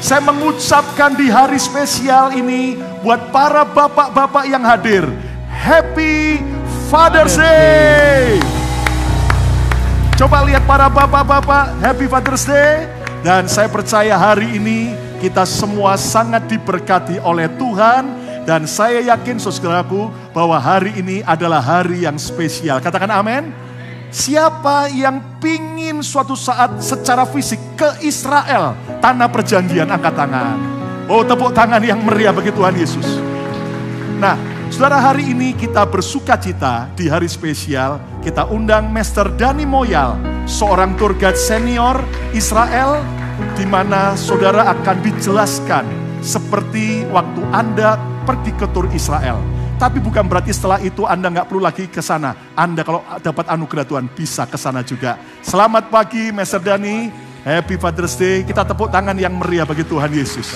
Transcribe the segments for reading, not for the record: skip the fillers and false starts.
Saya mengucapkan di hari spesial ini buat para bapak-bapak yang hadir, Happy Father's Day. Coba lihat para bapak-bapak, Happy Father's Day. Dan saya percaya hari ini kita semua sangat diberkati oleh Tuhan. Dan saya yakin saudaraku bahwa hari ini adalah hari yang spesial. Katakan amin. Siapa yang pingin suatu saat secara fisik ke Israel, tanah perjanjian, angkat tangan. Oh, tepuk tangan yang meriah bagi Tuhan Yesus. Nah, saudara, hari ini kita bersuka cita di hari spesial. Kita undang Master Dani Moyal, seorang tour guide senior Israel, di mana saudara akan dijelaskan seperti waktu Anda pergi ke tur Israel. Tapi bukan berarti setelah itu Anda nggak perlu lagi ke sana. Anda kalau dapat anugerah Tuhan bisa ke sana juga. Selamat pagi Master Dani, Happy Father's Day. Kita tepuk tangan yang meriah bagi Tuhan Yesus.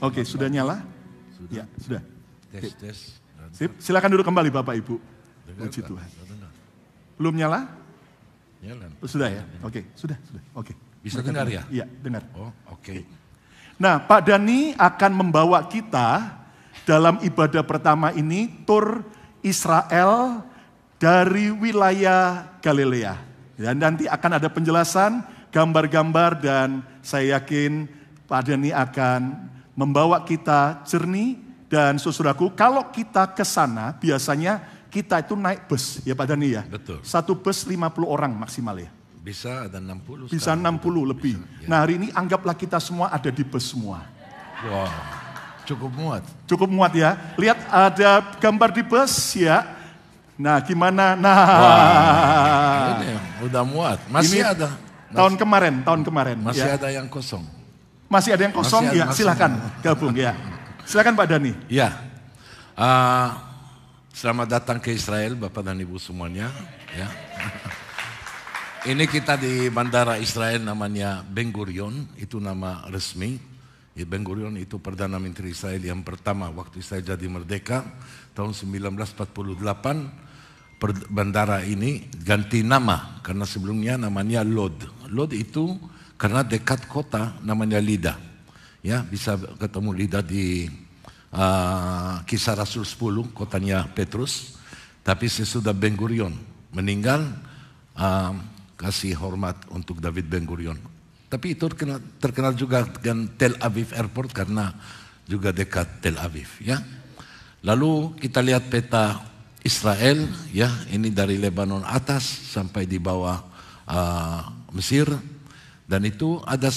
Oke, sudah nyala? Ya, sudah. Tes. Sip, silakan duduk kembali Bapak Ibu. Puji Tuhan. Belum nyala? Nyala. Sudah ya? Oke, sudah. Oke. Bisa dengar ya? Iya, dengar. Oh, oke. Nah, Pak Dani akan membawa kita dalam ibadah pertama ini tur Israel dari wilayah Galilea. Dan nanti akan ada penjelasan, gambar-gambar, dan saya yakin Pak Dani akan membawa kita jernih. Dan saudaraku, kalau kita ke sana biasanya kita itu naik bus ya Pak Dani ya. Betul. Satu bus 50 orang maksimal ya. Bisa ada 60. Bisa 60 lebih. Bisa, ya. Nah hari ini anggaplah kita semua ada di bus semua. Wow, cukup muat. Cukup muat ya. Lihat ada gambar di bus ya. Nah gimana? Nah. Wah, ini udah muat. Masih ini ada. Tahun kemarin. Masih ya. ada yang kosong. Masih ada yang kosong ya. Silakan gabung ya. Silakan Pak Dani. Ya. Selamat datang ke Israel Bapak dan Ibu semuanya. Ya. Ini kita di bandara Israel namanya Ben Gurion, itu nama resmi. Ya, Ben Gurion itu Perdana Menteri Israel yang pertama waktu Israel jadi merdeka tahun 1948. Bandara ini ganti nama karena sebelumnya namanya Lod. Lod itu karena dekat kota namanya Lida. Ya, bisa ketemu Lida di Kisah Rasul 10, kotanya Petrus. Tapi sesudah Ben Gurion meninggal, kasih hormat untuk David Ben Gurion. Tapi itu terkenal juga dengan Tel Aviv Airport karena juga dekat Tel Aviv. Ya. Lalu kita lihat peta Israel, ya ini dari Lebanon atas sampai di bawah Mesir. Dan itu ada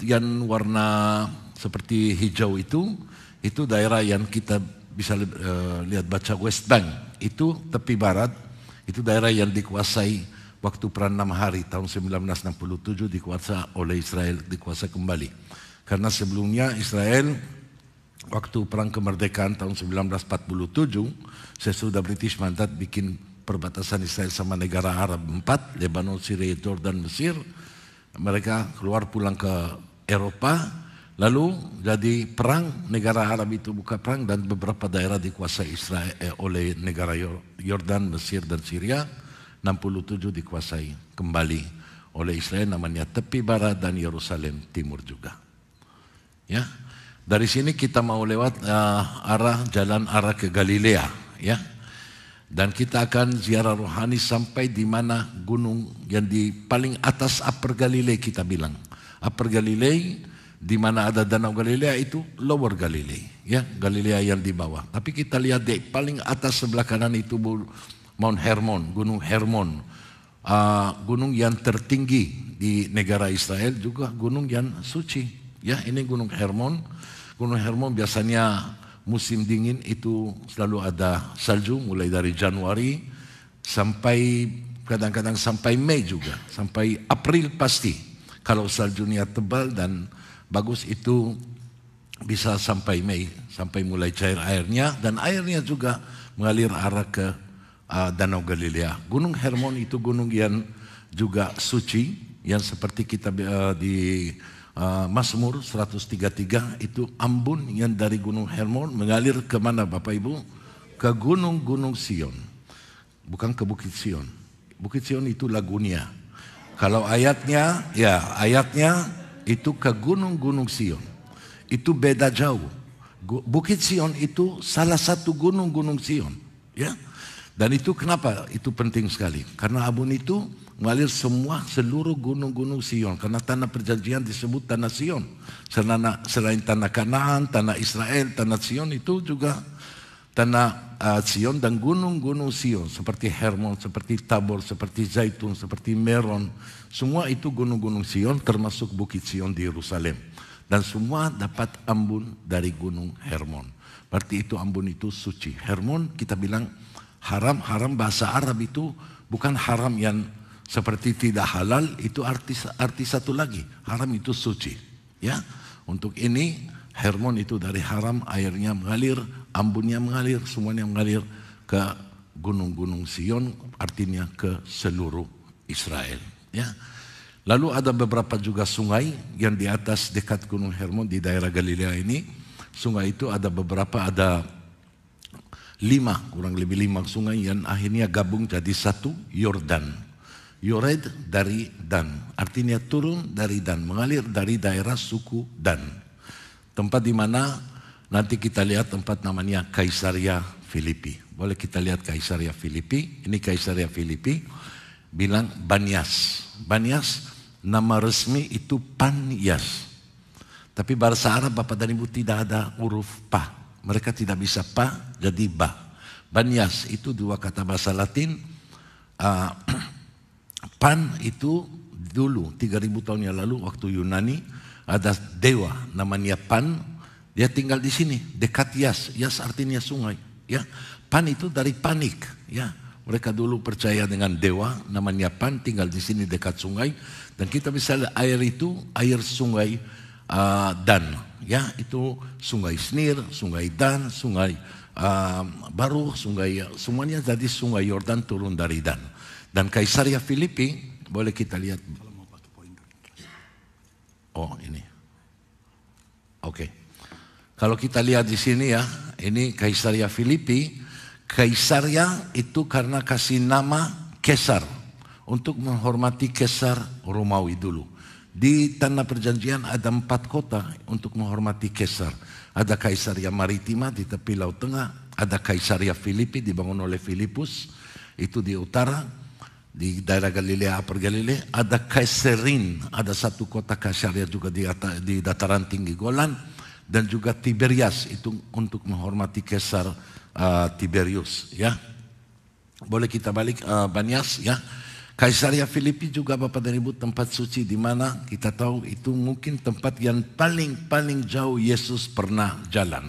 yang warna seperti hijau itu daerah yang kita bisa lihat baca West Bank. Itu tepi barat, itu daerah yang dikuasai waktu perang 6 hari tahun 1967 dikuasai oleh Israel, dikuasai kembali. Karena sebelumnya Israel waktu perang kemerdekaan tahun 1947 sesudah British mandat bikin perbatasan Israel sama negara Arab 4, Lebanon, Syria, Jordan, Mesir. Mereka keluar pulang ke Eropa, lalu jadi perang, negara Arab itu buka perang dan beberapa daerah dikuasai Israel oleh negara Jordan, Mesir dan Syria. 67 dikuasai kembali oleh Israel, namanya tepi barat dan Yerusalem timur juga. Ya, dari sini kita mau lewat jalan arah ke Galilea, ya. Dan kita akan ziarah rohani sampai di mana gunung yang di paling atas Upper Galilee kita bilang. Upper Galilee di mana ada Danau Galilea itu Lower Galilee, ya, Galilea yang di bawah. Tapi kita lihat di paling atas sebelah kanan itu Mount Hermon, Gunung Hermon, gunung yang tertinggi di negara Israel, juga gunung yang suci. Ya, ini Gunung Hermon. Gunung Hermon biasanya musim dingin itu selalu ada salju, mulai dari Januari sampai kadang-kadang sampai Mei juga, sampai April pasti. Kalau saljunya tebal dan bagus itu bisa sampai Mei, sampai mulai cair airnya dan airnya juga mengalir arah ke Danau Galilea. Gunung Hermon itu gunung yang juga suci, yang seperti kita di Mazmur 133 itu ambun yang dari Gunung Hermon mengalir ke mana Bapak Ibu? Ke gunung-gunung Sion. Bukan ke Bukit Sion. Bukit Sion itu Lagunia. Kalau ayatnya, ya ayatnya itu ke gunung-gunung Sion. Itu beda jauh. Bukit Sion itu salah satu gunung-gunung Sion. Ya. Dan itu kenapa? Itu penting sekali. Karena Abun itu mengalir seluruh gunung-gunung Sion. Karena tanah perjanjian disebut tanah Sion. Selain tanah Kanaan, tanah Israel, tanah Sion itu juga tanah Sion dan gunung-gunung Sion. Seperti Hermon, seperti Tabor, seperti Zaitun, seperti Meron. Semua itu gunung-gunung Sion termasuk Bukit Sion di Yerusalem. Dan semua dapat ambun dari gunung Hermon. Berarti itu ambun itu suci. Hermon kita bilang haram bahasa Arab itu bukan haram yang seperti tidak halal, itu arti satu lagi. Haram itu suci. Ya, untuk ini Hermon itu dari haram, airnya mengalir, ambunnya mengalir, semuanya mengalir ke gunung-gunung Sion, artinya ke seluruh Israel. Ya. Lalu ada beberapa juga sungai yang di atas dekat gunung Hermon di daerah Galilea ini. Sungai itu ada beberapa, ada kurang lebih 5 sungai yang akhirnya gabung jadi satu, Yordan. Yored dari Dan, artinya turun dari Dan, mengalir dari daerah suku Dan. Tempat di mana nanti kita lihat tempat namanya Kaisaria Filipi. Boleh kita lihat Kaisaria Filipi. Ini Kaisaria Filipi bilang Banias. Banias nama resmi itu Panias. Tapi bahasa Arab Bapak dan Ibu tidak ada huruf pa. Mereka tidak bisa pa jadi ba. Banias itu 2 kata bahasa Latin. Pan itu dulu 3000 tahun yang lalu waktu Yunani ada dewa namanya Pan, dia tinggal di sini dekat Yas. Yas artinya sungai, ya. Pan itu dari panik, ya. Mereka dulu percaya dengan dewa namanya Pan, tinggal di sini dekat sungai, dan kita bisa lihat air itu air sungai Dan, ya. Itu sungai Snir, sungai Dan, sungai Baruh, sungai semuanya jadi sungai Yordan turun dari Dan. Dan Kaisaria Filipi, boleh kita lihat. Oh ini, oke. Kalau kita lihat di sini ya, ini Kaisaria Filipi. Kaisaria itu karena kasih nama Kaisar untuk menghormati Kaisar Romawi dulu. Di tanah perjanjian ada 4 kota untuk menghormati Kaisar. Ada Kaisaria Maritima di tepi Laut Tengah, ada Kaisaria Filipi dibangun oleh Filipus, itu di utara. Di daerah Galilea, Upper Galilea, ada Kaiserin, ada satu kota Kaisaria juga di dataran tinggi Golan, dan juga Tiberias itu untuk menghormati Kaisar Tiberius, ya. Boleh kita balik Banias, ya. Kaisaria Filipi juga Bapak dan Ibu tempat suci di mana kita tahu itu mungkin tempat yang paling jauh Yesus pernah jalan.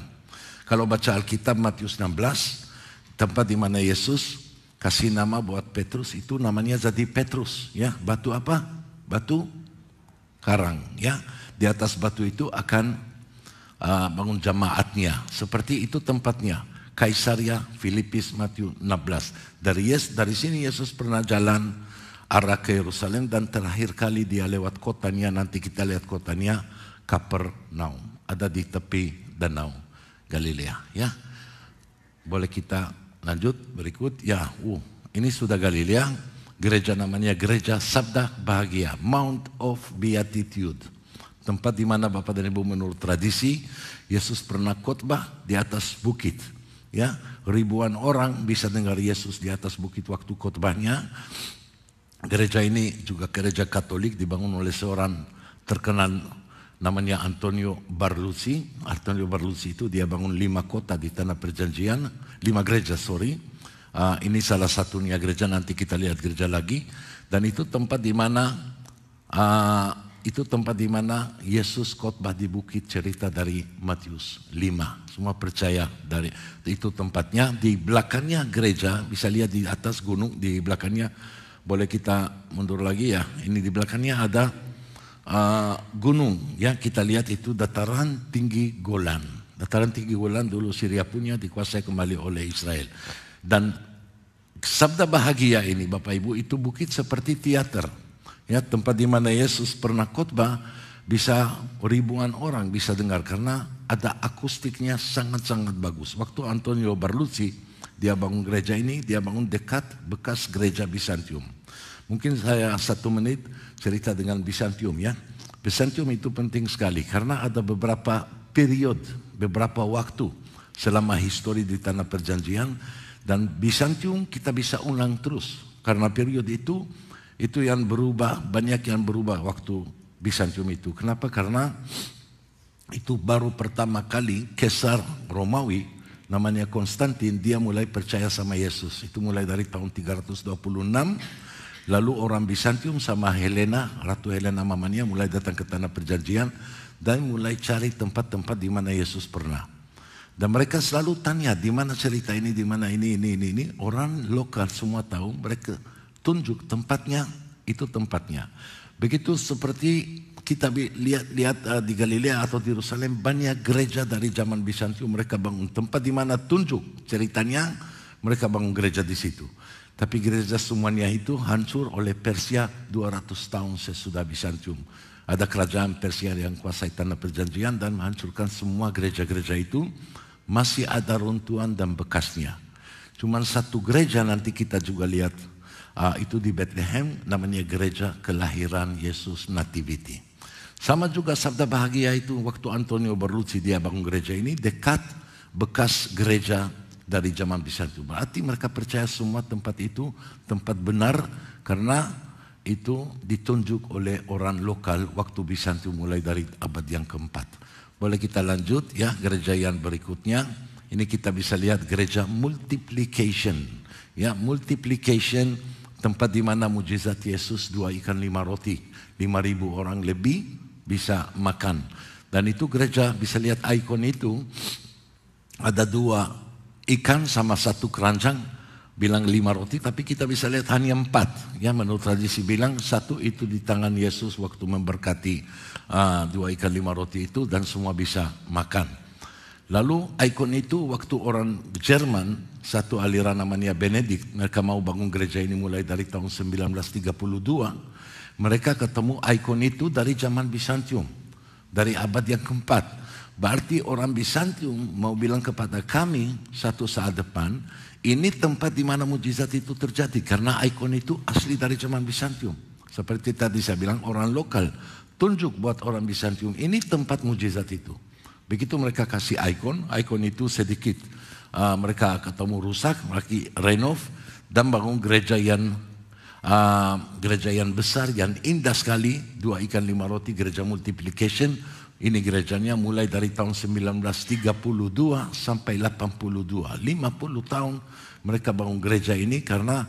Kalau baca Alkitab Matius 16, tempat di mana Yesus kasih nama buat Petrus itu namanya jadi Petrus, ya. Batu apa? Batu karang, ya. Di atas batu itu akan bangun jemaatnya. Seperti itu tempatnya. Kaisaria Filipis Matius 16. Dari sini Yesus pernah jalan arah ke Yerusalem dan terakhir kali dia lewat kotanya, nanti kita lihat kotanya Kapernaum. Ada di tepi danau Galilea, ya. Boleh kita lanjut berikut, ya. Ini sudah Galilea, gereja namanya Gereja Sabda Bahagia, Mount of Beatitude. Tempat di mana Bapak dan Ibu menurut tradisi Yesus pernah khotbah di atas bukit, ya. Ribuan orang bisa dengar Yesus di atas bukit waktu khotbahnya. Gereja ini juga gereja Katolik dibangun oleh seorang terkenal namanya Antonio Barluzzi. Antonio Barluzzi itu dia bangun 5 kota di tanah perjanjian, 5 gereja, sorry. Ini salah satunya gereja, nanti kita lihat gereja lagi. Dan itu tempat di mana Yesus khotbah di bukit, cerita dari Matius 5. Semua percaya dari itu tempatnya. Di belakangnya gereja, bisa lihat di atas gunung, di belakangnya, boleh kita mundur lagi ya. Ini di belakangnya ada gunung, ya. Kita lihat itu dataran tinggi Golan. Dataran tinggi Golan dulu Syria punya, dikuasai kembali oleh Israel. Dan Sabda Bahagia ini Bapak Ibu itu bukit seperti teater, ya, tempat di mana Yesus pernah khotbah, bisa ribuan orang bisa dengar karena ada akustiknya sangat-sangat bagus. Waktu Antonio Barluzzi dia bangun gereja ini, dia bangun dekat bekas gereja Bizantium. Mungkin saya 1 menit cerita dengan Bizantium ya. Bizantium itu penting sekali karena ada beberapa period, beberapa waktu selama histori di Tanah Perjanjian, dan Bizantium kita bisa ulang terus karena period itu yang berubah, banyak yang berubah waktu Bizantium itu. Kenapa? Karena itu baru pertama kali Kaisar Romawi namanya Konstantin, dia mulai percaya sama Yesus. Itu mulai dari tahun 326. Lalu orang Bizantium sama Helena, Ratu Helena mamanya, mulai datang ke Tanah Perjanjian dan mulai cari tempat-tempat di mana Yesus pernah. Dan mereka selalu tanya, di mana cerita ini, di mana ini. Orang lokal semua tahu, mereka tunjuk tempatnya, itu tempatnya. Begitu seperti kita lihat di Galilea atau di Yerusalem, banyak gereja dari zaman Bizantium, mereka bangun tempat di mana tunjuk ceritanya, mereka bangun gereja di situ. Tapi gereja semuanya itu hancur oleh Persia 200 tahun sesudah Bizantium. Ada kerajaan Persia yang kuasai Tanah Perjanjian dan menghancurkan semua gereja-gereja itu. Masih ada runtuhan dan bekasnya. Cuman satu gereja nanti kita juga lihat, itu di Bethlehem, namanya Gereja Kelahiran Yesus Nativity. Sama juga Sabda Bahagia itu waktu Antonio Berlucci dia bangun gereja ini dekat bekas gereja dari zaman Bizantium. Berarti mereka percaya semua tempat itu tempat benar karena itu ditunjuk oleh orang lokal waktu Bizantium mulai dari abad yang keempat. Boleh kita lanjut ya, gereja yang berikutnya. Ini kita bisa lihat gereja multiplication. Ya, multiplication, tempat di mana mujizat Yesus 2 ikan 5 roti, 5.000 orang lebih bisa makan. Dan itu gereja bisa lihat ikon itu, ada 2 ikan sama 1 keranjang, bilang 5 roti, tapi kita bisa lihat hanya 4. Ya, menurut tradisi bilang 1 itu di tangan Yesus waktu memberkati 2 ikan 5 roti itu dan semua bisa makan. Lalu ikon itu waktu orang Jerman, satu aliran namanya Benedict, mereka mau bangun gereja ini mulai dari tahun 1932. Mereka ketemu ikon itu dari zaman Bizantium, dari abad yang keempat. Berarti orang Bizantium mau bilang kepada kami satu saat depan, ini tempat di mana mujizat itu terjadi karena ikon itu asli dari zaman Bizantium. Seperti tadi saya bilang, orang lokal tunjuk buat orang Bizantium, ini tempat mujizat itu. Begitu mereka kasih ikon itu sedikit mereka ketemu rusak, mereka renov dan bangun gereja yang besar, yang indah sekali, 2 ikan 5 roti, gereja multiplication. Ini gerejanya mulai dari tahun 1932 sampai 82, 50 tahun mereka bangun gereja ini karena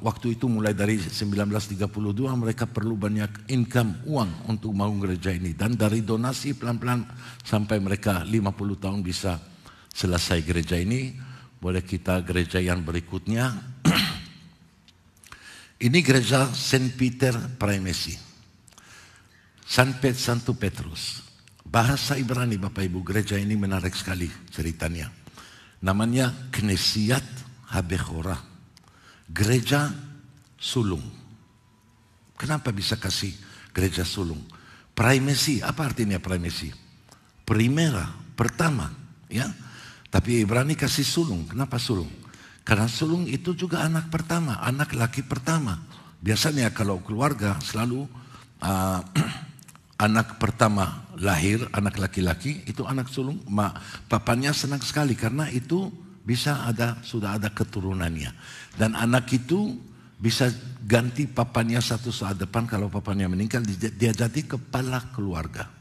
waktu itu mulai dari 1932 mereka perlu banyak income, uang untuk bangun gereja ini. Dan dari donasi pelan-pelan sampai mereka 50 tahun bisa selesai gereja ini. Boleh kita gereja yang berikutnya. Ini gereja Saint Peter Primesi. Santo Petrus. Bahasa Ibrani Bapak Ibu, gereja ini menarik sekali ceritanya. Namanya Knesiat Habechorah. Gereja sulung. Kenapa bisa kasih gereja sulung? Primesi, apa artinya primesi? Primera, pertama, ya. Tapi Ibrani kasih sulung. Kenapa sulung? Karena sulung itu juga anak pertama, anak laki pertama. Biasanya kalau keluarga selalu anak pertama lahir, anak laki-laki, itu anak sulung. Papanya senang sekali karena itu sudah ada keturunannya. Dan anak itu bisa ganti papanya satu saat depan kalau papanya meninggal, dia jadi kepala keluarga.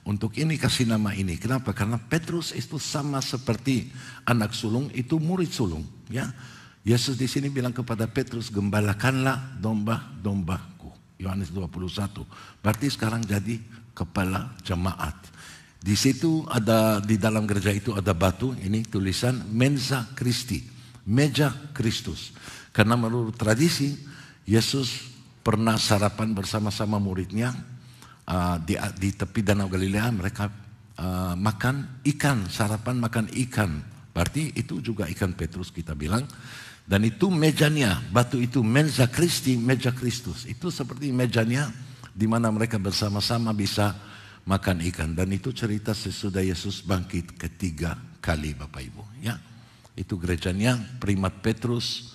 Untuk ini kasih nama ini. Kenapa? Karena Petrus itu sama seperti anak sulung, itu murid sulung. Ya, Yesus di sini bilang kepada Petrus, gembalakanlah domba-dombaku. Yohanes 21. Berarti sekarang jadi kepala jemaat. Di situ ada, di dalam gereja itu ada batu, ini tulisan Mensa Christi, meja Kristus. Karena menurut tradisi, Yesus pernah sarapan bersama-sama muridnya di tepi Danau Galilea. Mereka makan ikan, sarapan makan ikan. Berarti itu juga ikan Petrus kita bilang. Dan itu mejanya, batu itu Mensa Christi, meja Kristus. Itu seperti mejanya di mana mereka bersama-sama bisa makan ikan. Dan itu cerita sesudah Yesus bangkit ketiga kali Bapak Ibu. Ya, itu gerejanya Primat Petrus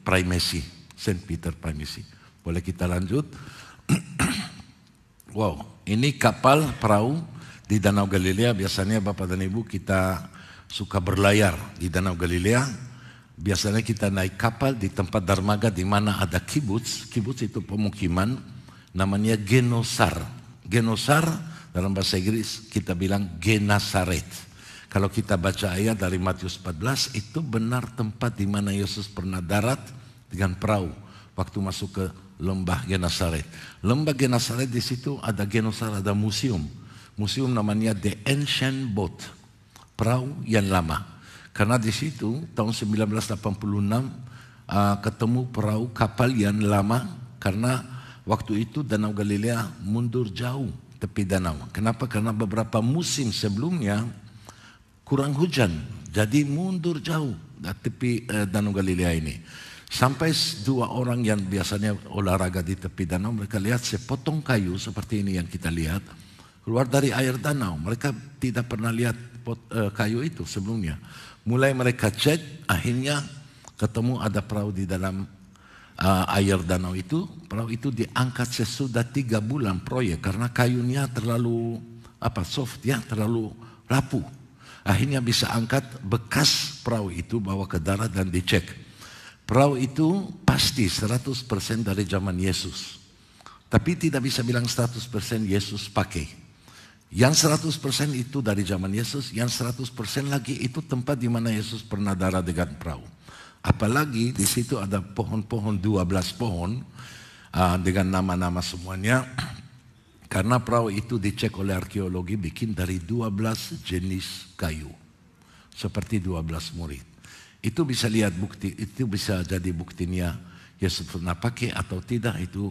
Primacy, Saint Peter Primacy. Boleh kita lanjut? Wow, ini kapal perahu di Danau Galilea. Biasanya Bapak dan Ibu kita suka berlayar di Danau Galilea. Biasanya kita naik kapal di tempat dermaga di mana ada kibuts. Kibuts itu pemukiman, namanya Genosar. Genosar dalam bahasa Inggris kita bilang Genasaret. Kalau kita baca ayat dari Matius 14, itu benar tempat di mana Yesus pernah darat dengan perahu waktu masuk ke lembah Genasaret. Lembah Genasaret di situ ada Genosar, ada museum. Museum namanya The Ancient Boat, perahu yang lama. Karena di situ tahun 1986 ketemu perahu kapal yang lama, karena waktu itu Danau Galilea mundur jauh tepi danau. Kenapa? Karena beberapa musim sebelumnya kurang hujan, jadi mundur jauh tepi Danau Galilea ini. Sampai dua orang yang biasanya olahraga di tepi danau, mereka lihat sepotong kayu seperti ini yang kita lihat keluar dari air danau. Mereka tidak pernah lihat kayu itu sebelumnya. Mulai mereka cek, akhirnya ketemu ada perahu di dalam air danau itu. Perahu itu diangkat sesudah 3 bulan proyek karena kayunya terlalu soft ya, terlalu rapuh. Akhirnya bisa angkat bekas perahu itu, bawa ke darat dan dicek. Perahu itu pasti 100% dari zaman Yesus. Tapi tidak bisa bilang 100% Yesus pakai. Yang 100% itu dari zaman Yesus, yang 100% lagi itu tempat di mana Yesus pernah darat dengan perahu. Apalagi di situ ada pohon-pohon, 12 pohon dengan nama-nama semuanya. Karena perahu itu dicek oleh arkeologi bikin dari 12 jenis kayu. Seperti 12 murid. Itu bisa lihat bukti, itu bisa jadi buktinya Yesus pernah pakai atau tidak, itu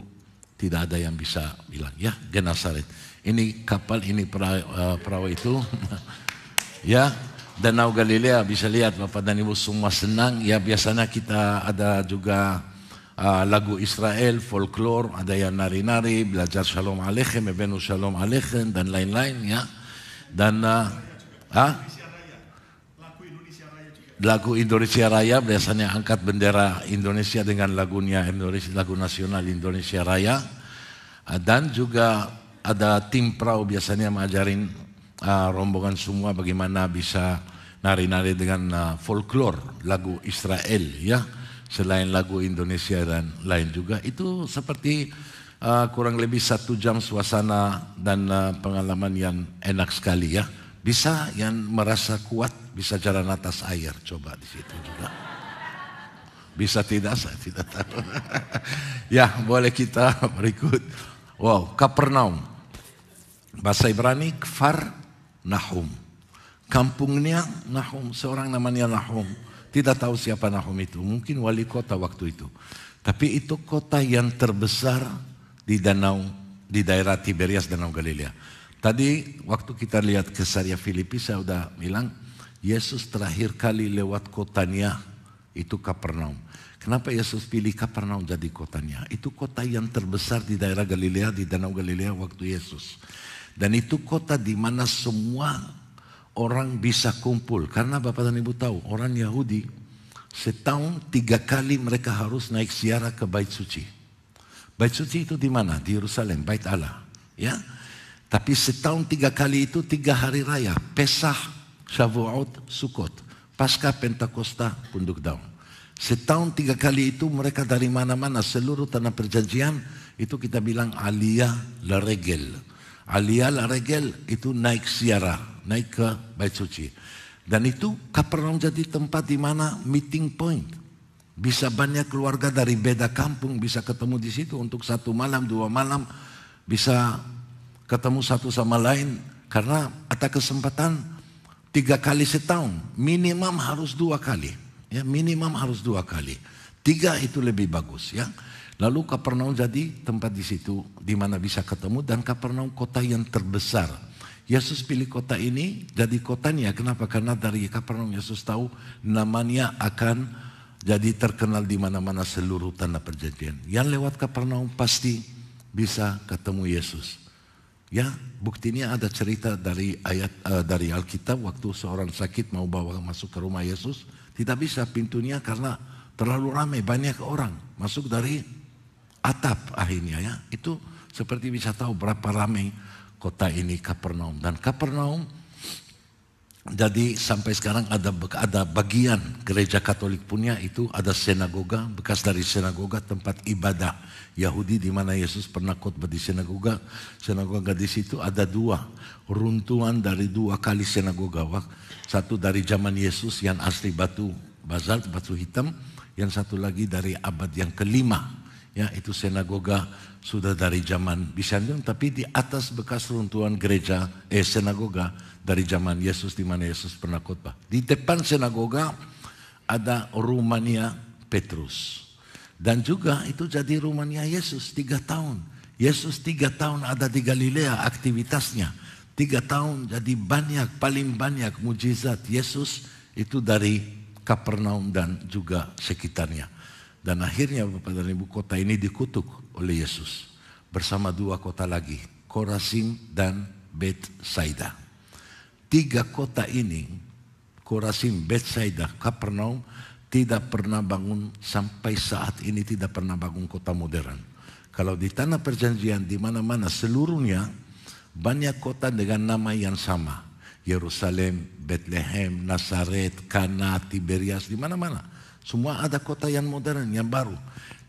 tidak ada yang bisa bilang. Ya, Genasaret. Ini kapal, ini perahu itu. Ya, Danau Galilea bisa lihat Bapak dan Ibu semua senang. Ya, biasanya kita ada juga lagu Israel, folklore, ada yang nari-nari, belajar Shalom Aleichem, Ebenu Shalom Aleichem, dan lain-lain ya. Dan lagu Indonesia Raya biasanya angkat bendera Indonesia dengan lagunya Indonesia, lagu nasional Indonesia Raya. Dan juga ada tim perahu biasanya mengajarin rombongan semua bagaimana bisa nari-nari dengan folklore, lagu Israel ya. Selain lagu Indonesia dan lain juga. Itu seperti kurang lebih 1 jam suasana dan pengalaman yang enak sekali ya. Bisa yang merasa kuat, bisa jalan atas air, coba di situ juga. Bisa tidak, saya tidak tahu. Ya, boleh kita berikut. Wow, Kapernaum. Bahasa Ibrani, Kfar Nahum. Kampungnya Nahum, seorang namanya Nahum. Tidak tahu siapa Nahum itu, mungkin wali kota waktu itu. Tapi itu kota yang terbesar di danau, di daerah Tiberias, Danau Galilea. Tadi waktu kita lihat Kesaria Filipi, saya sudah bilang, Yesus terakhir kali lewat kotanya, itu Kapernaum. Kenapa Yesus pilih Kapernaum jadi kotanya? Itu kota yang terbesar di daerah Galilea, di Danau Galilea waktu Yesus. Dan itu kota di mana semua orang bisa kumpul. Karena Bapak dan Ibu tahu, orang Yahudi setahun 3 kali mereka harus naik ziarah ke Bait Suci. Bait Suci itu di mana? Di Yerusalem, Bait Allah. Ya. Tapi setahun 3 kali itu 3 hari raya. Pesach, Shavuot, Sukkot. Pasca, Pentakosta, Punduk Daun. Setahun 3 kali itu mereka dari mana-mana, seluruh tanah perjanjian, itu kita bilang Aliyah Laregel. Aliyah Laregel itu naik ziarah, naik ke Bait Suci. Dan itu Kapernaum jadi tempat di mana meeting point. Bisa banyak keluarga dari beda kampung bisa ketemu di situ untuk 1 malam, 2 malam. Bisa ketemu satu sama lain. Karena ada kesempatan 3 kali setahun. Minimum harus 2 kali. Ya, minimum harus 2 kali. 3 itu lebih bagus ya. Lalu Kapernaum jadi tempat di situ di mana bisa ketemu, dan Kapernaum kota yang terbesar. Yesus pilih kota ini jadi kotanya. Kenapa? Karena dari Kapernaum Yesus tahu namanya akan jadi terkenal di mana-mana seluruh tanah perjanjian. Yang lewat Kapernaum pasti bisa ketemu Yesus. Ya, buktinya ada cerita dari dari Alkitab waktu seorang sakit mau bawa masuk ke rumah Yesus. Tidak bisa pintunya karena terlalu ramai, banyak orang masuk dari atap akhirnya ya. Itu seperti bisa tahu berapa ramai kota ini Kapernaum. Dan Kapernaum jadi sampai sekarang ada bagian gereja Katolik punya itu ada sinagoga, bekas dari sinagoga tempat ibadah Yahudi di mana Yesus pernah khotbah di sinagoga. Sinagoga di situ ada dua runtuhan dari dua kali sinagoga. Satu dari zaman Yesus yang asli batu bazalt, batu hitam, yang satu lagi dari abad yang kelima. Ya, itu sinagoga sudah dari zaman Bizantium, tapi di atas bekas runtuhan gereja sinagoga dari zaman Yesus di mana Yesus pernah khotbah. Di depan sinagoga ada rumahnya Petrus. Dan juga itu jadi rumahnya Yesus 3 tahun. Yesus 3 tahun ada di Galilea aktivitasnya. 3 tahun jadi banyak, paling banyak mujizat Yesus itu dari Kapernaum dan juga sekitarnya. Dan akhirnya Bapak dan Ibu, kota ini dikutuk oleh Yesus bersama 2 kota lagi, Korazim dan Betsaida. 3 kota ini, Korazim, Betsaida, Kapernaum, tidak pernah bangun sampai saat ini, tidak pernah bangun kota modern. Kalau di tanah perjanjian di mana-mana seluruhnya banyak kota dengan nama yang sama. Yerusalem, Bethlehem, Nazaret, Kana, Tiberias, di mana-mana. Semua ada kota yang modern, yang baru.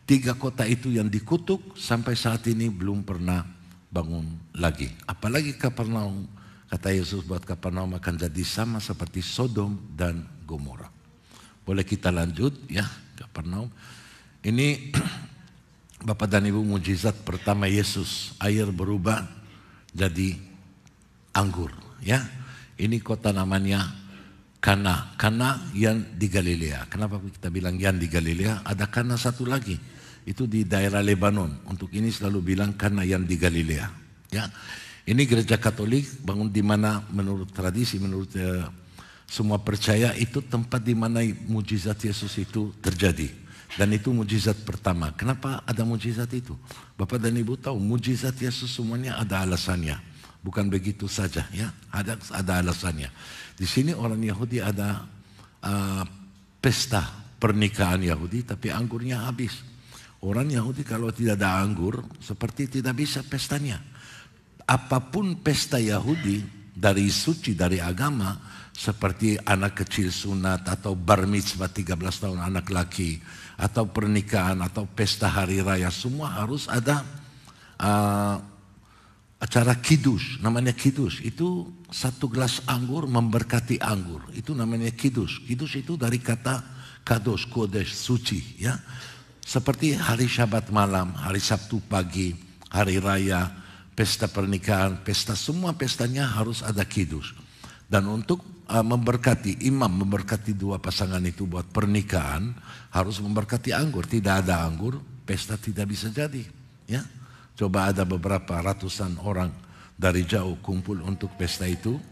3 kota itu yang dikutuk sampai saat ini belum pernah bangun lagi. Apalagi Kapernaum, kata Yesus buat Kapernaum akan jadi sama seperti Sodom dan Gomora. Boleh kita lanjut ya, Kapernaum. Ini Bapak dan Ibu mujizat pertama Yesus, air berubah jadi anggur ya. Ini kota namanya Kana. Kana yang di Galilea. Kenapa kita bilang yang di Galilea? Ada Kana satu lagi. Itu di daerah Lebanon. Untuk ini selalu bilang Kana yang di Galilea. Ya. Ini gereja Katolik bangun di mana menurut tradisi, menurut semua percaya itu tempat di mana mujizat Yesus itu terjadi. Dan itu mujizat pertama. Kenapa ada mujizat itu? Bapak dan Ibu tahu mujizat Yesus semuanya ada alasannya. Bukan begitu saja ya, ada alasannya. Di sini orang Yahudi ada pesta pernikahan Yahudi, tapi anggurnya habis. Orang Yahudi kalau tidak ada anggur, seperti tidak bisa pestanya. Apapun pesta Yahudi dari suci, dari agama, seperti anak kecil sunat atau bar mitzvah 13 tahun anak laki, atau pernikahan atau pesta hari raya, semua harus ada acara kiddush, namanya kiddush. Itu 1 gelas anggur memberkati anggur. Itu namanya kiddush. Kiddush itu dari kata kadosh, kodesh, suci ya. Seperti hari Syabat malam, hari Sabtu pagi, hari raya, pesta pernikahan, pesta, semua pestanya harus ada kiddush. Dan untuk memberkati, imam memberkati 2 pasangan itu buat pernikahan, harus memberkati anggur. Tidak ada anggur, pesta tidak bisa jadi ya. Coba ada beberapa ratusan orang dari jauh kumpul untuk pesta itu.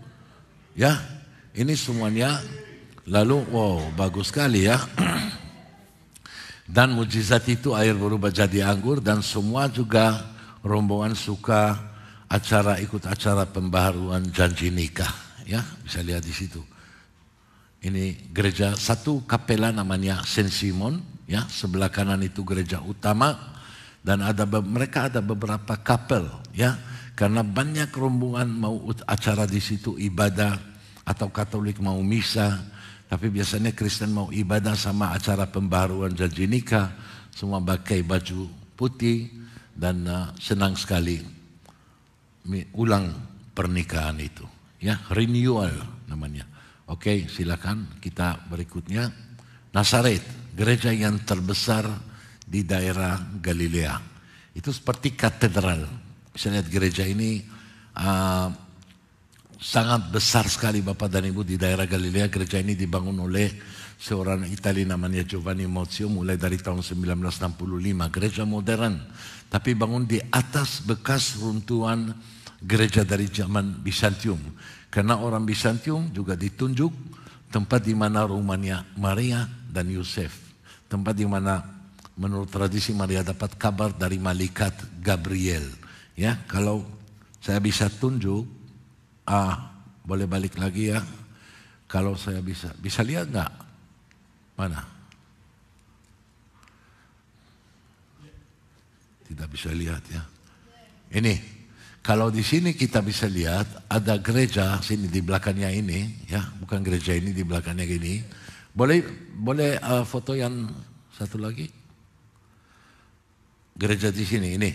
Ya, ini semuanya. Lalu, wow, bagus sekali ya. Dan mujizat itu air berubah jadi anggur. Dan semua juga rombongan suka ikut acara pembaharuan janji nikah. Ya, bisa lihat di situ. Ini gereja, satu kapela namanya Saint Simon. Ya, sebelah kanan itu gereja utama. Dan mereka ada beberapa kapel ya, karena banyak rombongan mau acara di situ ibadah, atau Katolik mau misa, tapi biasanya Kristen mau ibadah sama acara pembaharuan janji nikah, semua pakai baju putih dan senang sekali ulang pernikahan itu ya, renewal namanya. Oke, silakan kita berikutnya. Nazaret, gereja yang terbesar di daerah Galilea. Itu seperti katedral. Bisa lihat gereja ini sangat besar sekali Bapak dan Ibu di daerah Galilea. Gereja ini dibangun oleh seorang Italia namanya Giovanni Mozio mulai dari tahun 1965. Gereja modern, tapi bangun di atas bekas runtuhan gereja dari zaman Bizantium. Karena orang Bizantium juga ditunjuk tempat di mana rumahnya Maria dan Yosef. Tempat di mana menurut tradisi Maria dapat kabar dari malaikat Gabriel. Ya, kalau saya bisa tunjuk, boleh balik lagi ya. Kalau saya bisa lihat nggak? Mana? tidak bisa lihat ya. Ini, kalau di sini kita bisa lihat ada gereja sini di belakangnya ini, ya, bukan gereja ini di belakangnya gini. Boleh foto yang satu lagi? Gereja di sini ini,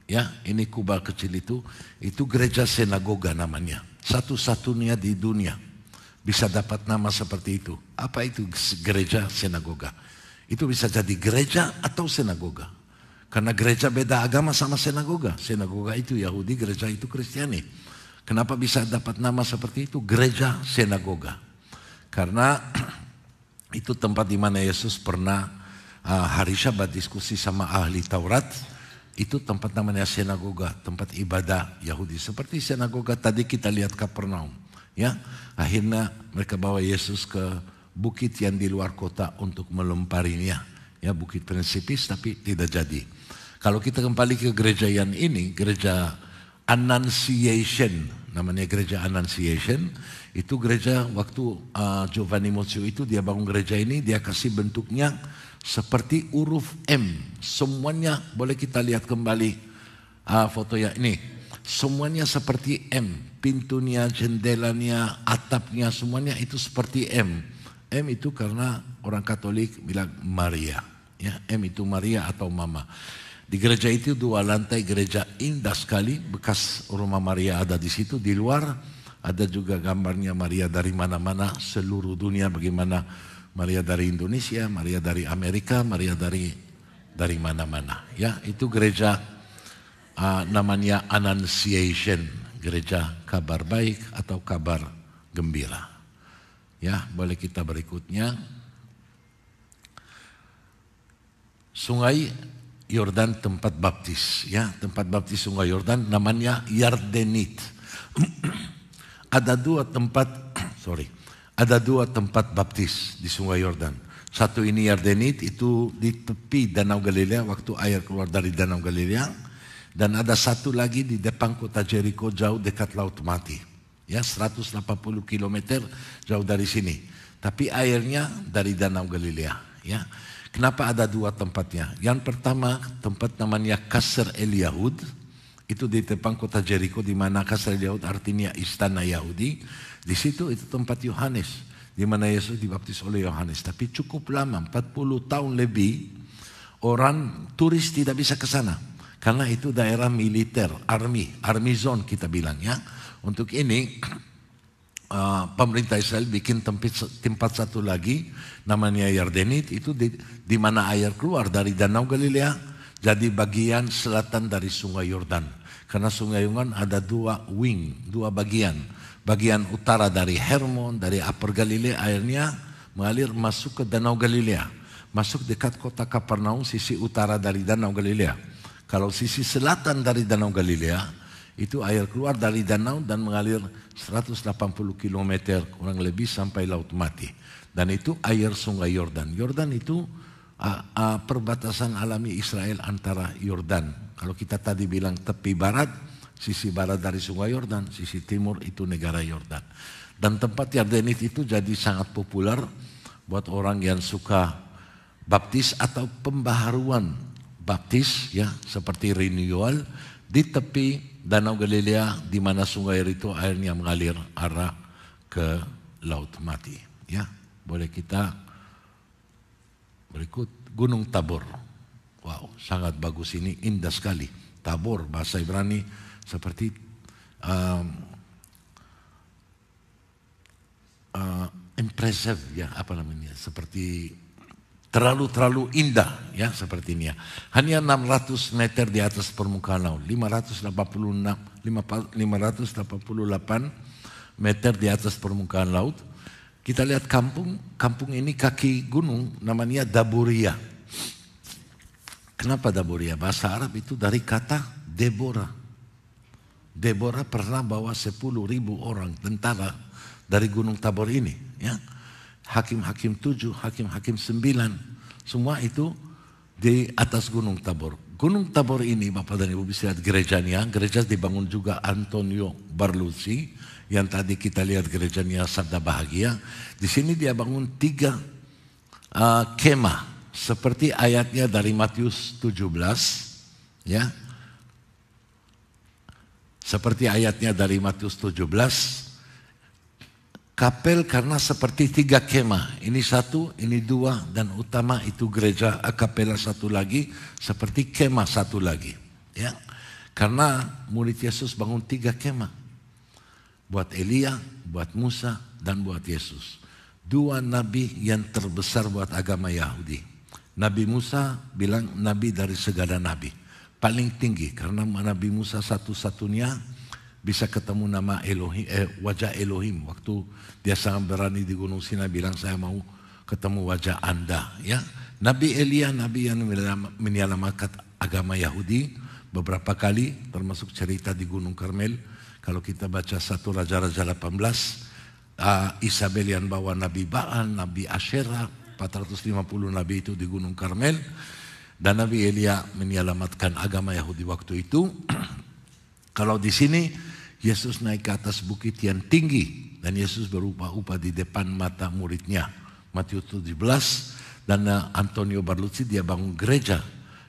ya, ini kubah kecil itu gereja sinagoga namanya. Satu-satunya di dunia bisa dapat nama seperti itu. Apa itu gereja sinagoga? Itu bisa jadi gereja atau sinagoga. Karena gereja beda agama sama sinagoga. Sinagoga itu Yahudi, gereja itu Kristiani. Kenapa bisa dapat nama seperti itu? Gereja sinagoga. Karena itu tempat di mana Yesus pernah hari Syabat diskusi sama ahli Taurat. Itu tempat namanya sinagoga, tempat ibadah Yahudi. Seperti sinagoga tadi kita lihat Kapernaum. Ya, akhirnya mereka bawa Yesus ke bukit yang di luar kota untuk melemparinya. Ya, bukit Prinsipis, tapi tidak jadi. Kalau kita kembali ke gereja yang ini, gereja Annunciation, namanya gereja Annunciation, itu gereja waktu Giovanni Mozio itu dia bangun gereja ini, dia kasih bentuknya seperti huruf M. Semuanya boleh kita lihat kembali foto ya ini. Semuanya seperti M. Pintunya, jendelanya, atapnya, semuanya itu seperti M. M itu karena orang Katolik bilang Maria. Ya, M itu Maria atau Mama. Di gereja itu 2 lantai, gereja indah sekali. Bekas rumah Maria ada di situ. Di luar ada juga gambarnya Maria dari mana-mana seluruh dunia. Bagaimana Maria dari Indonesia, Maria dari Amerika, Maria dari mana-mana. Ya, itu gereja namanya Annunciation, gereja kabar baik atau kabar gembira. Ya, boleh kita berikutnya. Sungai Yordan tempat baptis, ya, tempat baptis Sungai Yordan namanya Yardenit. Ada dua tempat baptis di Sungai Yordan. Satu ini Yardenit, itu di tepi Danau Galilea waktu air keluar dari Danau Galilea, dan ada satu lagi di depan kota Jericho jauh dekat Laut Mati. Ya, 180 km jauh dari sini. Tapi airnya dari Danau Galilea, ya. Kenapa ada 2 tempatnya? Yang pertama tempat namanya Kasr El Yahud, itu di depan kota Jericho, di mana Kasr El Yahud artinya istana Yahudi. Di situ itu tempat Yohanes, di mana Yesus dibaptis oleh Yohanes. Tapi cukup lama, 40 tahun lebih, orang turis tidak bisa ke sana. Karena itu daerah militer, army zone kita bilang ya. Untuk ini pemerintah Israel bikin tempat satu lagi namanya Yardenit, itu di mana air keluar dari Danau Galilea, jadi bagian selatan dari Sungai Yordan. Karena Sungai Yordan ada 2 bagian. Bagian utara dari Hermon, dari Upper Galilea, airnya mengalir masuk ke Danau Galilea. Masuk dekat kota Kapernaum, sisi utara dari Danau Galilea. Kalau sisi selatan dari Danau Galilea, itu air keluar dari danau dan mengalir 180 km kurang lebih sampai Laut Mati. Dan itu air Sungai Yordan. Yordan itu perbatasan alami Israel antara Yordan. Kalau kita tadi bilang tepi barat, sisi barat dari Sungai Yordan, sisi timur itu negara Yordan. Dan tempat Yardenit itu jadi sangat populer buat orang yang suka baptis atau pembaharuan baptis, ya, seperti renewal di tepi Danau Galilea, di mana sungai itu airnya mengalir arah ke Laut Mati. Ya, boleh kita berikut Gunung Tabor. Wow, sangat bagus ini, indah sekali. Tabor bahasa Ibrani seperti impressive, ya, apa namanya? Seperti terlalu indah, ya, seperti ini ya. Hanya 600 meter di atas permukaan laut, 588 meter di atas permukaan laut. Kita lihat kampung ini kaki gunung namanya Daburia. Kenapa Daburia? Bahasa Arab itu dari kata Deborah. Deborah pernah bawa 10.000 orang tentara dari Gunung Tabor ini, ya. Hakim-hakim 7, hakim-hakim 9, semua itu di atas Gunung Tabor. Gunung Tabor ini, Bapak dan Ibu bisa lihat gerejanya. Gereja dibangun juga Antonio Barluzzi, yang tadi kita lihat gerejanya Sabda Bahagia. Di sini dia bangun 3 kemah, seperti ayatnya dari Matius 17, Ya. Seperti ayatnya dari Matius 17, kapel karena seperti 3 kemah, ini 1, ini 2, dan utama itu gereja, kapela 1 lagi, seperti kemah 1 lagi. Ya, karena murid Yesus bangun 3 kemah, buat Elia, buat Musa, dan buat Yesus. 2 nabi yang terbesar buat agama Yahudi. Nabi Musa bilang nabi dari segala nabi. Paling tinggi karena Nabi Musa satu-satunya bisa ketemu nama Elohim, wajah Elohim. Waktu dia sangat berani di Gunung Sinai bilang saya mau ketemu wajah Anda. Ya, Nabi Elia, nabi yang menyelamatkan agama Yahudi beberapa kali, termasuk cerita di Gunung Karmel. Kalau kita baca 1 Raja-Raja 18, Isabel yang bawa Nabi Baal, Nabi Asyera, 450 nabi itu di Gunung Karmel. Dan Nabi Elia menyelamatkan agama Yahudi waktu itu. Kalau di sini Yesus naik ke atas bukit yang tinggi dan Yesus berupah-upah di depan mata muridnya. Matius 17 dan Antonio Barluzzi dia bangun gereja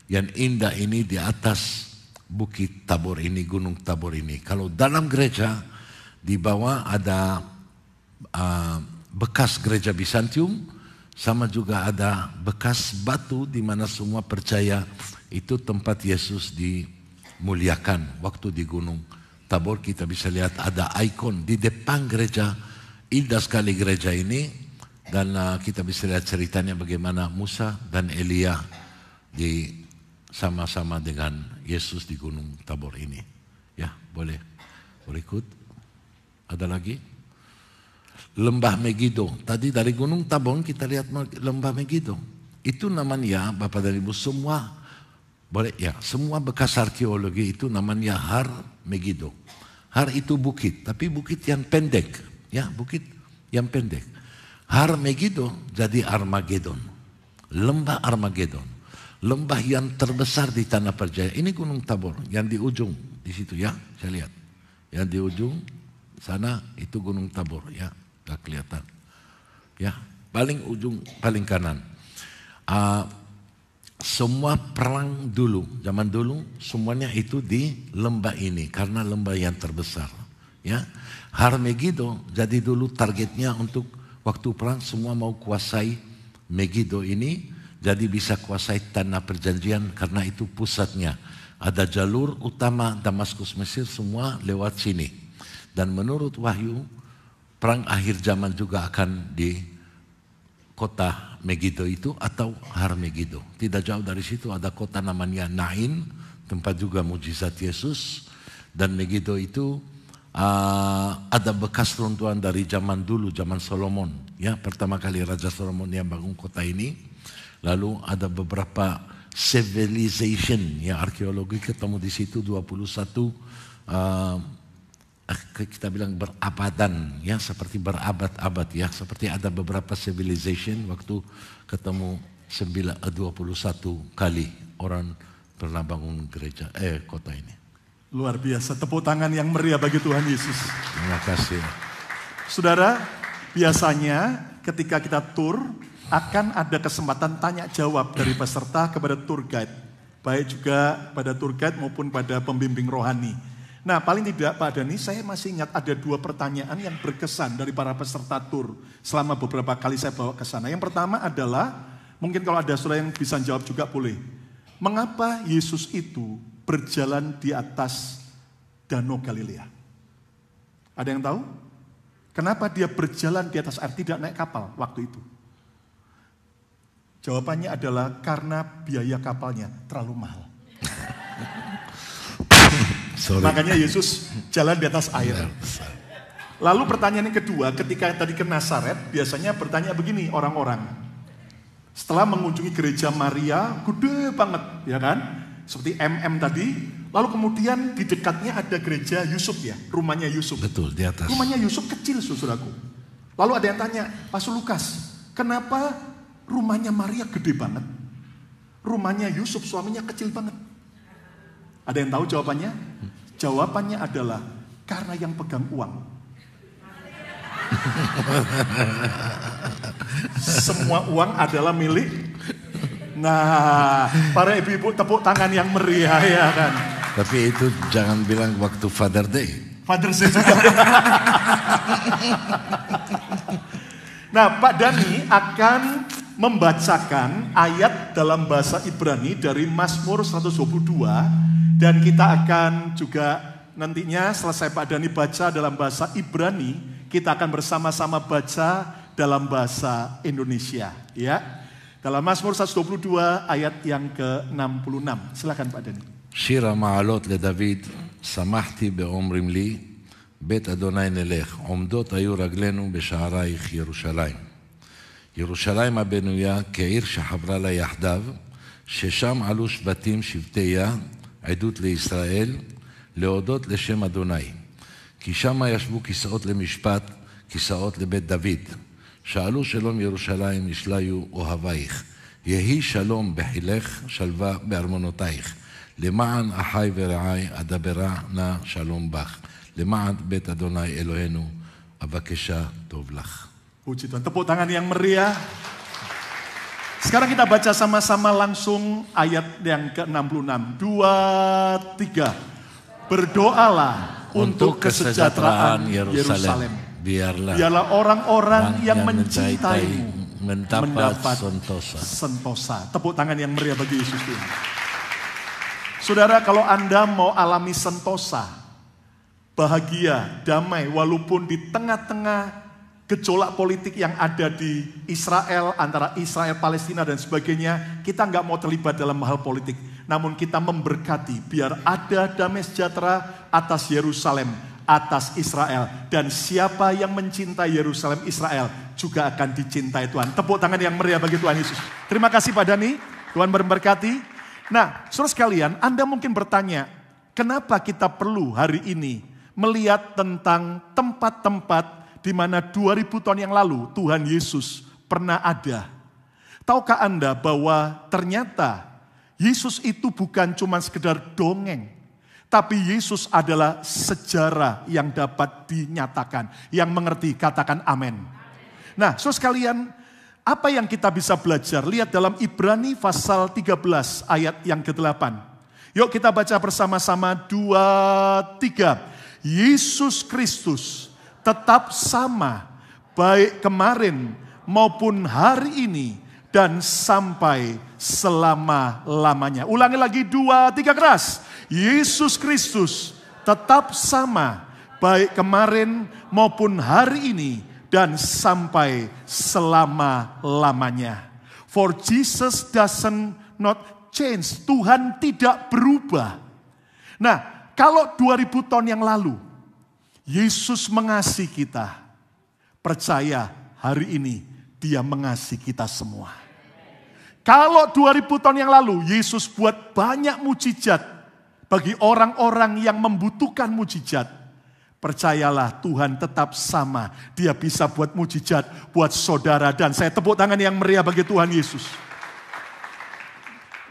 yang indah ini di atas bukit Tabor ini, Gunung Tabor ini. Kalau dalam gereja di bawah ada bekas gereja Bizantium. Sama juga ada bekas batu di mana semua percaya itu tempat Yesus dimuliakan. Waktu di Gunung Tabor kita bisa lihat ada ikon di depan gereja. Indah sekali gereja ini. Dan kita bisa lihat ceritanya bagaimana Musa dan Elia sama-sama dengan Yesus di Gunung Tabor ini. Ya, boleh ikut. Ada lagi? Lembah Megido. Tadi dari Gunung Tabor kita lihat Lembah Megido. Itu namanya Bapak dan Ibu semua semua bekas arkeologi itu namanya Har Megido. Har itu bukit, tapi bukit yang pendek, ya, bukit yang pendek. Har Megido jadi Armageddon. Lembah Armageddon. Lembah yang terbesar di tanah percaya. Ini Gunung Tabor yang di ujung di situ ya, saya lihat. Yang di ujung sana itu Gunung Tabor ya. Gak kelihatan, ya, paling ujung, paling kanan. Semua perang dulu, zaman dulu, semuanya itu di lembah ini karena lembah yang terbesar. Ya, Har Megido jadi dulu targetnya untuk waktu perang semua mau kuasai Megido ini, jadi bisa kuasai tanah perjanjian karena itu pusatnya. Ada jalur utama Damaskus Mesir semua lewat sini. Dan menurut Wahyu perang akhir zaman juga akan di kota Megido itu atau Har Megido. Tidak jauh dari situ ada kota namanya Nain, tempat juga mujizat Yesus. Dan Megido itu ada bekas runtuhan dari zaman dulu, zaman Solomon. Ya, pertama kali Raja Solomon yang bangun kota ini. Lalu ada beberapa civilization, ya, arkeologi ketemu di situ 21 kita bilang berabadan, ya, seperti berabad-abad, ya, seperti ada beberapa civilization waktu ketemu 21 kali orang pernah bangun gereja kota ini. Luar biasa, tepuk tangan yang meriah bagi Tuhan Yesus. Terima kasih. Saudara, biasanya ketika kita tur akan ada kesempatan tanya jawab dari peserta kepada tour guide, baik juga pada tour guide maupun pada pembimbing rohani. Nah, paling tidak Pak Dhani, saya masih ingat ada 2 pertanyaan yang berkesan dari para peserta tur selama beberapa kali saya bawa ke sana. Yang pertama adalah, mungkin kalau ada saudara yang bisa jawab juga boleh. Mengapa Yesus itu berjalan di atas Danau Galilea? Ada yang tahu? Kenapa dia berjalan di atas air, tidak naik kapal waktu itu? Jawabannya adalah karena biaya kapalnya terlalu mahal. Makanya Yesus jalan di atas air. Lalu pertanyaan yang kedua, ketika tadi ke Nazaret, biasanya bertanya begini orang-orang. Setelah mengunjungi gereja Maria, gede banget, ya kan? Seperti tadi. Lalu kemudian di dekatnya ada gereja Yusuf, ya, rumahnya Yusuf. Betul, di atas. Rumahnya Yusuf kecil, saudaraku. Lalu ada yang tanya, Pastor Lukas, kenapa rumahnya Maria gede banget? Rumahnya Yusuf, suaminya kecil banget. Ada yang tahu jawabannya? Jawabannya adalah karena yang pegang uang. Semua uang adalah milik Nah, para ibu-ibu tepuk tangan yang meriah ya kan. Tapi itu jangan bilang waktu Father Day. Father Day juga. Nah, Pak Dani akan membacakan ayat dalam bahasa Ibrani dari Mazmur 122. Dan kita akan juga nantinya selesai Pak Dani baca dalam bahasa Ibrani, kita akan bersama-sama baca dalam bahasa Indonesia. Ya. Dalam Mazmur 122 ayat yang ke-66. Silakan Pak Dani. שיר המעלות לדוד, שמחתי באומרים לי, בית אדוני נלך, עומדות היו רגלינו בשערייך ירושלים. ירושלים הבנויה כעיר שחברה לה יחדיו, ששם עלו שבטים שבטיה, עדות לישראל, להודות לשם אדוני. כי שם ישבו כיסאות למשפט, כיסאות לבית דוד. שאלו שלום ירושלים נשליו אוהבייך. יהי שלום בחילך, שלווה בארמונותייך. למען אחי ורעי אדברה נא שלום בך. למען בית אדוני אלוהינו אבקשה טוב לך. Puji Tuhan, tepuk tangan yang meriah. Sekarang kita baca sama-sama langsung ayat yang ke-66. 2, 3. Berdoalah untuk kesejahteraan Yerusalem. Biarlah orang-orang yang mencintaimu mendapat sentosa. Tepuk tangan yang meriah bagi Yesus Tuhan. Saudara, kalau Anda mau alami sentosa, bahagia, damai, walaupun di tengah-tengah gejolak politik yang ada di Israel, antara Israel, Palestina dan sebagainya, kita nggak mau terlibat dalam hal politik. Namun kita memberkati biar ada damai sejahtera atas Yerusalem, atas Israel. Dan siapa yang mencintai Yerusalem, Israel juga akan dicintai Tuhan. Tepuk tangan yang meriah bagi Tuhan Yesus. Terima kasih Pak Dani, Tuhan memberkati. Nah, saudara sekalian, Anda mungkin bertanya, kenapa kita perlu hari ini melihat tentang tempat-tempat di mana 2000 tahun yang lalu Tuhan Yesus pernah ada. Tahukah Anda bahwa ternyata Yesus itu bukan cuma sekedar dongeng, tapi Yesus adalah sejarah yang dapat dinyatakan. Yang mengerti katakan amin. Nah, saudara sekalian, apa yang kita bisa belajar? Lihat dalam Ibrani pasal 13 ayat yang ke-8. Yuk kita baca bersama-sama 2, 3. Yesus Kristus tetap sama, baik kemarin maupun hari ini dan sampai selama-lamanya. Ulangi lagi 2, 3 keras. Yesus Kristus tetap sama, baik kemarin maupun hari ini dan sampai selama-lamanya. For Jesus doesn't not change. Tuhan tidak berubah. Nah, kalau 2000 tahun yang lalu Yesus mengasihi kita, percaya hari ini Dia mengasihi kita semua. Kalau 2000 tahun yang lalu Yesus buat banyak mujizat bagi orang-orang yang membutuhkan mujizat, percayalah Tuhan tetap sama. Dia bisa buat mujizat buat saudara, dan saya tepuk tangan yang meriah bagi Tuhan Yesus.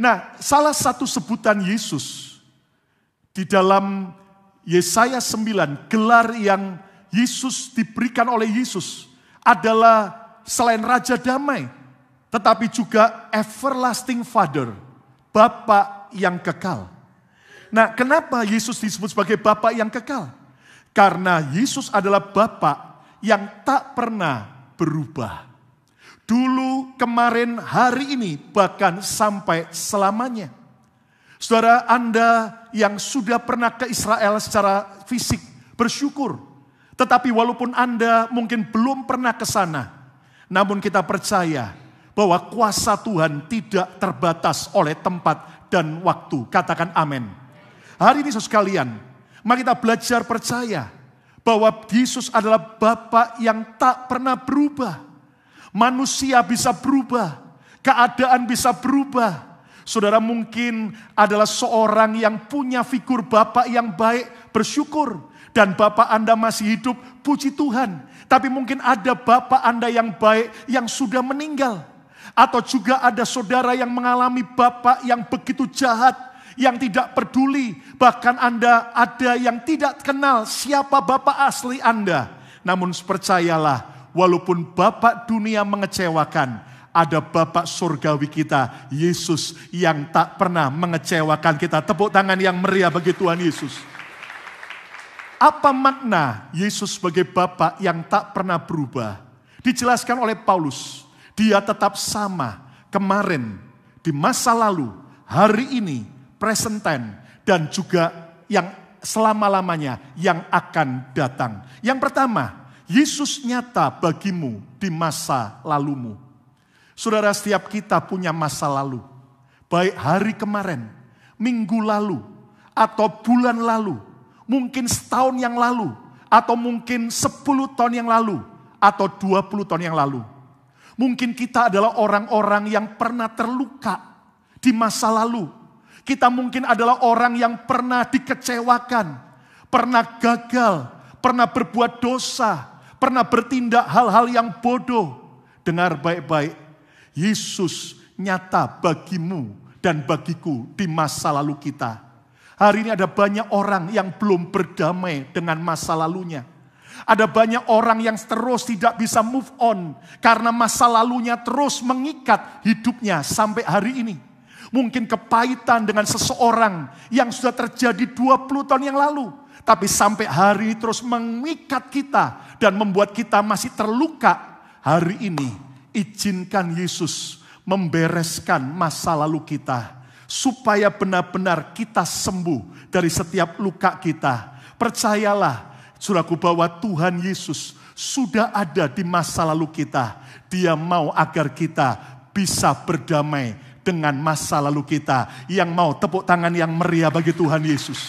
Nah, salah satu sebutan Yesus di dalam Yesaya 9, gelar yang Yesus diberikan oleh Yesus adalah selain Raja Damai, tetapi juga Everlasting Father, Bapa yang kekal. Nah, kenapa Yesus disebut sebagai Bapa yang kekal? Karena Yesus adalah Bapa yang tak pernah berubah. Dulu, kemarin, hari ini, bahkan sampai selamanya. Saudara, Anda yang sudah pernah ke Israel secara fisik bersyukur. Tetapi walaupun Anda mungkin belum pernah ke sana, namun kita percaya bahwa kuasa Tuhan tidak terbatas oleh tempat dan waktu. Katakan amin. Hari ini saudara sekalian, mari kita belajar percaya bahwa Yesus adalah Bapa yang tak pernah berubah. Manusia bisa berubah, keadaan bisa berubah. Saudara mungkin adalah seorang yang punya figur Bapa yang baik, bersyukur. Dan Bapa Anda masih hidup, puji Tuhan. Tapi mungkin ada Bapa Anda yang baik yang sudah meninggal. Atau juga ada saudara yang mengalami Bapa yang begitu jahat, yang tidak peduli. Bahkan Anda ada yang tidak kenal siapa Bapa asli Anda. Namun percayalah, walaupun Bapa dunia mengecewakan, ada Bapa surgawi kita, Yesus yang tak pernah mengecewakan kita. Tepuk tangan yang meriah bagi Tuhan Yesus. Apa makna Yesus sebagai Bapa yang tak pernah berubah? Dijelaskan oleh Paulus, dia tetap sama kemarin, di masa lalu, hari ini, present tense, dan juga yang selama-lamanya yang akan datang. Yang pertama, Yesus nyata bagimu di masa lalumu. Saudara, setiap kita punya masa lalu. Baik hari kemarin, minggu lalu, atau bulan lalu. Mungkin setahun yang lalu, atau mungkin 10 tahun yang lalu, atau 20 tahun yang lalu. Mungkin kita adalah orang-orang yang pernah terluka di masa lalu. Kita mungkin adalah orang yang pernah dikecewakan, pernah gagal, pernah berbuat dosa, pernah bertindak hal-hal yang bodoh. Dengar baik-baik, Yesus nyata bagimu dan bagiku di masa lalu kita. Hari ini ada banyak orang yang belum berdamai dengan masa lalunya. Ada banyak orang yang terus tidak bisa move on karena masa lalunya terus mengikat hidupnya sampai hari ini. Mungkin kepahitan dengan seseorang yang sudah terjadi 20 tahun yang lalu. Tapi sampai hari ini terus mengikat kita dan membuat kita masih terluka. Hari ini izinkan Yesus membereskan masa lalu kita. Supaya benar-benar kita sembuh dari setiap luka kita. Percayalah, saudaraku, bahwa Tuhan Yesus sudah ada di masa lalu kita. Dia mau agar kita bisa berdamai dengan masa lalu kita. Yang mau tepuk tangan yang meriah bagi Tuhan Yesus.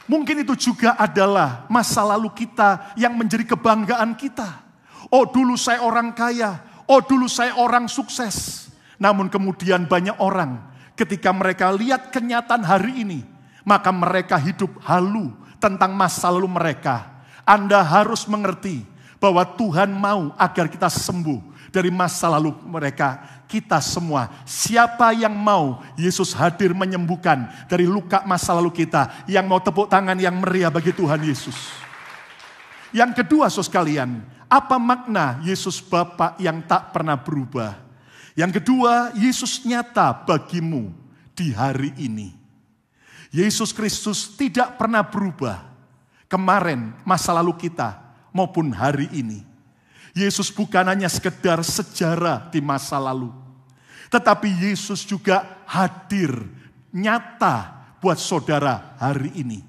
Mungkin itu juga adalah masa lalu kita yang menjadi kebanggaan kita. Oh, dulu saya orang kaya. Oh, dulu saya orang sukses. Namun kemudian banyak orang ketika mereka lihat kenyataan hari ini, maka mereka hidup halu tentang masa lalu mereka. Anda harus mengerti bahwa Tuhan mau agar kita sembuh dari masa lalu mereka. Kita semua, siapa yang mau Yesus hadir menyembuhkan dari luka masa lalu kita, yang mau tepuk tangan yang meriah bagi Tuhan Yesus. Yang kedua, saudara sekalian, apa makna Yesus Bapa yang tak pernah berubah? Yang kedua, Yesus nyata bagimu di hari ini. Yesus Kristus tidak pernah berubah kemarin, masa lalu kita, maupun hari ini. Yesus bukan hanya sekedar sejarah di masa lalu. Tetapi Yesus juga hadir, nyata buat saudara hari ini.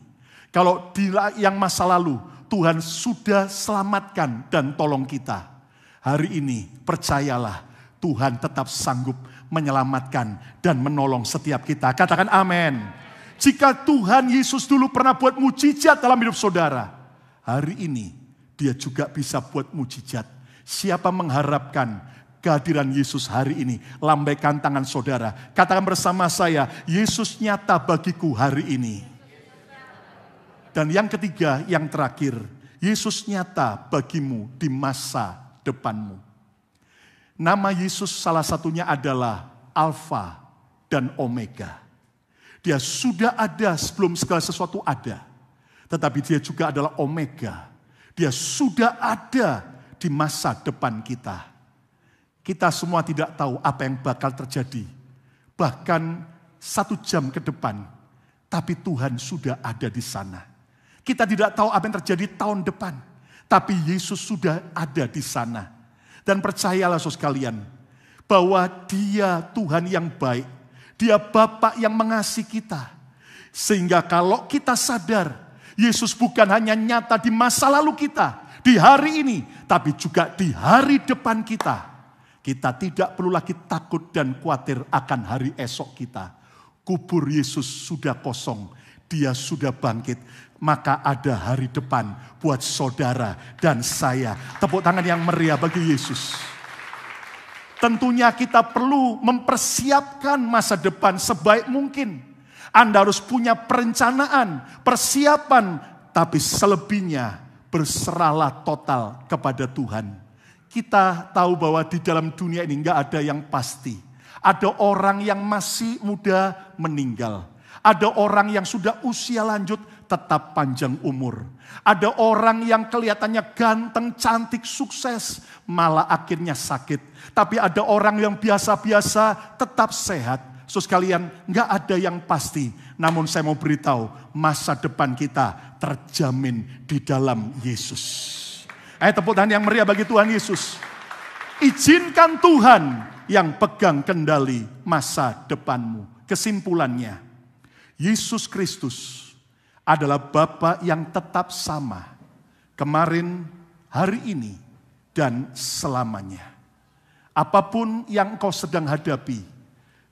Kalau di yang masa lalu, Tuhan sudah selamatkan dan tolong kita. Hari ini, percayalah, Tuhan tetap sanggup menyelamatkan dan menolong setiap kita. Katakan amin. Jika Tuhan Yesus dulu pernah buat mujizat dalam hidup saudara, hari ini dia juga bisa buat mujizat. Siapa mengharapkan kehadiran Yesus hari ini? Lambaikan tangan saudara. Katakan bersama saya, Yesus nyata bagiku hari ini. Dan yang ketiga, yang terakhir, Yesus nyata bagimu di masa depanmu. Nama Yesus salah satunya adalah Alfa dan Omega. Dia sudah ada sebelum segala sesuatu ada. Tetapi dia juga adalah Omega. Dia sudah ada di masa depan kita. Kita semua tidak tahu apa yang bakal terjadi. Bahkan 1 jam ke depan. Tapi Tuhan sudah ada di sana. Kita tidak tahu apa yang terjadi tahun depan. Tapi Yesus sudah ada di sana. Dan percayalah saudara sekalian, bahwa dia Tuhan yang baik. Dia Bapa yang mengasihi kita. Sehingga kalau kita sadar, Yesus bukan hanya nyata di masa lalu kita, di hari ini, tapi juga di hari depan kita. Kita tidak perlu lagi takut dan khawatir akan hari esok kita. Kubur Yesus sudah kosong, dia sudah bangkit. Maka ada hari depan buat saudara dan saya. Tepuk tangan yang meriah bagi Yesus. Tentunya kita perlu mempersiapkan masa depan sebaik mungkin. Anda harus punya perencanaan, persiapan. Tapi selebihnya berserahlah total kepada Tuhan. Kita tahu bahwa di dalam dunia ini enggak ada yang pasti. Ada orang yang masih muda meninggal. Ada orang yang sudah usia lanjut tetap panjang umur. Ada orang yang kelihatannya ganteng, cantik, sukses, malah akhirnya sakit. Tapi ada orang yang biasa-biasa tetap sehat. Saudara sekalian, nggak ada yang pasti. Namun saya mau beritahu, masa depan kita terjamin di dalam Yesus. Ayo tepuk tangan yang meriah bagi Tuhan Yesus. Izinkan Tuhan yang pegang kendali masa depanmu. Kesimpulannya, Yesus Kristus adalah Bapa yang tetap sama. Kemarin, hari ini, dan selamanya. Apapun yang engkau sedang hadapi,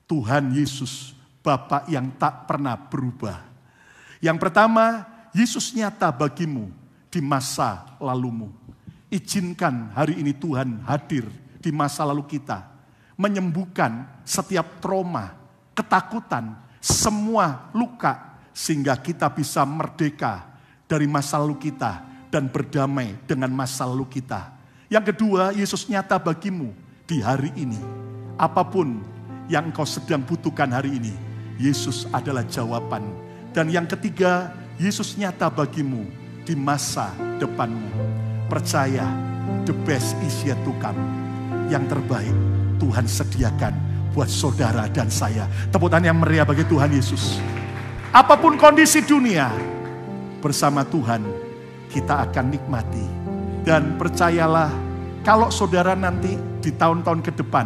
Tuhan Yesus Bapa yang tak pernah berubah. Yang pertama, Yesus nyata bagimu di masa lalumu. Izinkan hari ini Tuhan hadir di masa lalu kita. Menyembuhkan setiap trauma, ketakutan, semua luka. Sehingga kita bisa merdeka dari masa lalu kita dan berdamai dengan masa lalu kita. Yang kedua, Yesus nyata bagimu di hari ini. Apapun yang engkau sedang butuhkan hari ini, Yesus adalah jawaban. Dan yang ketiga, Yesus nyata bagimu di masa depanmu. Percaya, the best is yet to come. Yang terbaik Tuhan sediakan buat saudara dan saya. Tepuk tangan yang meriah bagi Tuhan Yesus. Apapun kondisi dunia, bersama Tuhan kita akan nikmati. Dan percayalah, kalau saudara nanti di tahun-tahun ke depan,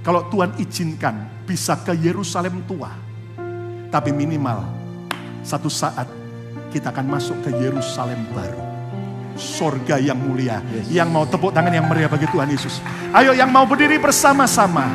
kalau Tuhan izinkan bisa ke Yerusalem tua, tapi minimal satu saat kita akan masuk ke Yerusalem baru. Sorga yang mulia. Yang mau tepuk tangan yang meriah bagi Tuhan Yesus. Ayo yang mau berdiri bersama-sama.